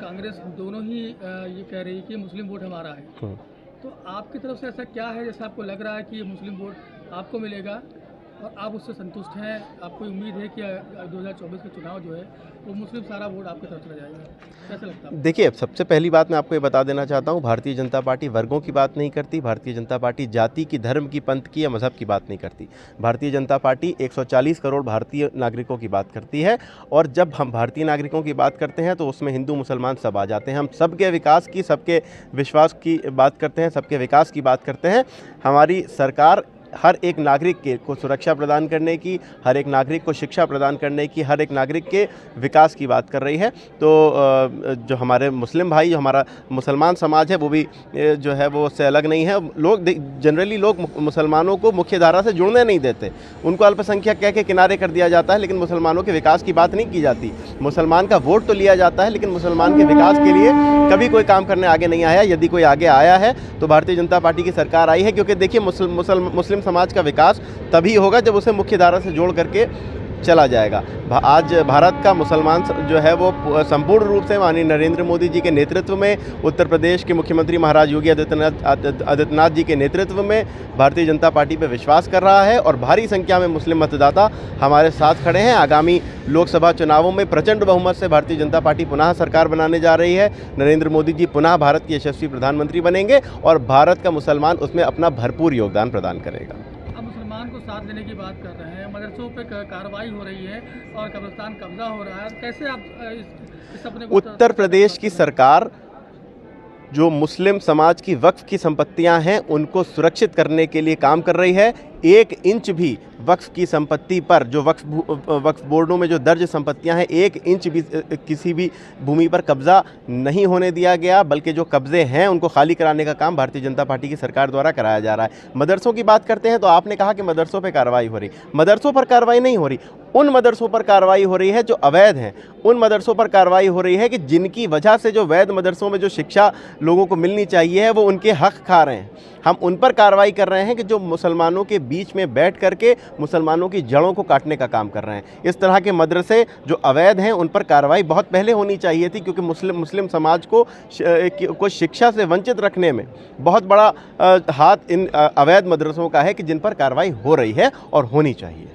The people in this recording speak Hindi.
कांग्रेस दोनों ही ये कह रही है कि मुस्लिम वोट हमारा है। तो आपकी तरफ से ऐसा क्या है जैसे आपको लग रहा है कि ये मुस्लिम वोट आपको मिलेगा और आप उससे संतुष्ट हैं? आपको उम्मीद है कि 2024 का चुनाव जो है वो मुस्लिम सारा वोट आपकी तरफ चला जाएगा? कैसा लगता है? देखिए, सबसे पहली बात मैं आपको ये बता देना चाहता हूँ, भारतीय जनता पार्टी वर्गों की बात नहीं करती। भारतीय जनता पार्टी जाति की, धर्म की, पंथ की या मज़हब की बात नहीं करती। भारतीय जनता पार्टी 140 करोड़ भारतीय नागरिकों की बात करती है, और जब हम भारतीय नागरिकों की बात करते हैं तो उसमें हिंदू मुसलमान सब आ जाते हैं। हम सबके विकास की, सबके विश्वास की बात करते हैं, सबके विकास की बात करते हैं। हमारी सरकार हर एक नागरिक को सुरक्षा प्रदान करने की, हर एक नागरिक को शिक्षा प्रदान करने की, हर एक नागरिक के विकास की बात कर रही है। तो जो हमारे मुस्लिम भाई, जो हमारा मुसलमान समाज है, वो भी जो है वो उससे अलग नहीं है। लोग जनरली लोग मुसलमानों को मुख्य धारा से जुड़ने नहीं देते, उनको अल्पसंख्यक कह के किनारे कर दिया जाता है, लेकिन मुसलमानों के विकास की बात नहीं की जाती। मुसलमान का वोट तो लिया जाता है, लेकिन मुसलमान के विकास के लिए कभी कोई काम करने आगे नहीं आया। यदि कोई आगे आया है तो भारतीय जनता पार्टी की सरकार आई है, क्योंकि देखिए मुस्लिम समाज का विकास तभी होगा जब उसे मुख्य धारा से जोड़ करके चला जाएगा। आज भारत का मुसलमान जो है वो संपूर्ण रूप से माननीय नरेंद्र मोदी जी के नेतृत्व में, उत्तर प्रदेश के मुख्यमंत्री महाराज योगी आदित्यनाथ जी के नेतृत्व में भारतीय जनता पार्टी पर विश्वास कर रहा है, और भारी संख्या में मुस्लिम मतदाता हमारे साथ खड़े हैं। आगामी लोकसभा चुनावों में प्रचंड बहुमत से भारतीय जनता पार्टी पुनः सरकार बनाने जा रही है। नरेंद्र मोदी जी पुनः भारत के यशस्वी प्रधानमंत्री बनेंगे, और भारत का मुसलमान उसमें अपना भरपूर योगदान प्रदान करेगा। मुसलमान को साथ लेने की बात कर रहे हैं, मदरसों पे कार्रवाई हो रही है और कब्रिस्तान कब्जा हो रहा है, कैसे आप इस अपने उत्तर प्रदेश की सरकार जो मुस्लिम समाज की वक्फ की संपत्तियां हैं उनको सुरक्षित करने के लिए काम कर रही है। 1 इंच भी वक्फ की संपत्ति पर, जो वक्फ बोर्डों में जो दर्ज संपत्तियां हैं, 1 इंच भी किसी भी भूमि पर कब्जा नहीं होने दिया गया, बल्कि जो कब्जे हैं उनको खाली कराने का काम भारतीय जनता पार्टी की सरकार द्वारा कराया जा रहा है। मदरसों की बात करते हैं तो आपने कहा कि मदरसों पर कार्रवाई हो रही। मदरसों पर कार्रवाई नहीं हो रही, उन मदरसों पर कार्रवाई हो रही है जो अवैध हैं। उन मदरसों पर कार्रवाई हो रही है कि जिनकी वजह से जो वैध मदरसों में जो शिक्षा लोगों को मिलनी चाहिए है वो उनके हक खा रहे हैं। हम उन पर कार्रवाई कर रहे हैं कि जो मुसलमानों के बीच में बैठ करके मुसलमानों की जड़ों को काटने का काम कर रहे हैं। इस तरह के मदरसे जो अवैध हैं उन पर कार्रवाई बहुत पहले होनी चाहिए थी, क्योंकि मुस्लिम समाज को शिक्षा से वंचित रखने में बहुत बड़ा हाथ इन अवैध मदरसों का है, कि जिन पर कार्रवाई हो रही है और होनी चाहिए।